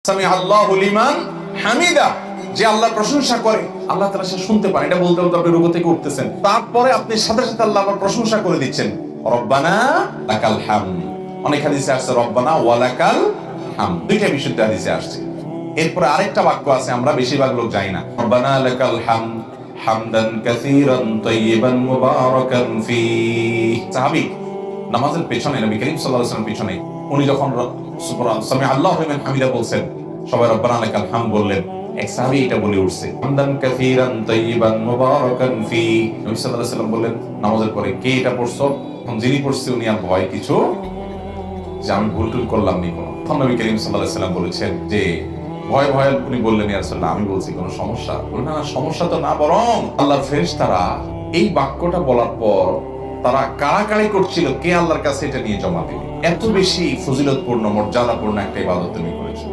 সামিআল্লাহু লিমান হামিদা, যে আল্লাহর প্রশংসা করে আল্লাহ তাআলা সে শুনতে পারে। এটা বলতে বলতে আপনি রুকু থেকে উঠতেছেন, তারপরে আপনি সাথে সাথে আল্লাহর প্রশংসা করে দিচ্ছেন, রব্বানা লাকাল হামদ। অনেক হাদিসে আসছে রব্বানা ওয়া লাকাল হামদ, দুইটা বিশুদ্ধ হাদিসে আসছে। এরপরে আরেকটা বাক্য আছে, আমরা বেশিরভাগ লোক জানি না, রব্বানা লাকাল হামদ হামদান কাসীরান তাইয়িবান মুবারাকান ফীহি। সাহাবী নামাজের পেছনে, নবী করিম সাল্লাল্লাহু আলাইহি ওয়াসাল্লাম পেছনে, উনি যখন সামিআল্লাহু লিমান হামিদা বলছেন, সবাই রব্বানা লাকাল হামদ বললেন, এক সাহাবী এটা বলে উঠছে, হামদান কাসীরান তাইয়িবান মুবারাকান ফীহি। নবী সাল্লাল্লাহু আলাইহি ওয়াসাল্লাম বললেন, নামাজের পরে কে এটা পড়ছো? যিনি পড়ছে উনি আর ভয় কিছু যে আমি ভুল টুল করলাম নি কোনো। তখন নবী করিম সাল্লাল্লাহু আলাইহি ওয়াসাল্লাম বলেছেন যে ভয় ভয় উনি বললেন, ইয়া রাসূলুল্লাহ আমি বলছি কোনো সমস্যা? বললেন না, সমস্যা তো না, বরং আল্লাহর ফেরেশতারা এই বাক্যটা বলার পর তারা কাড়াকাড়ি করছিল কে আল্লাহর কাছে এটা নিয়ে জমা দিবে। এত বেশি ফজিলতপূর্ণ মর্যাদাপূর্ণ একটা ইবাদত তুমি করেছো।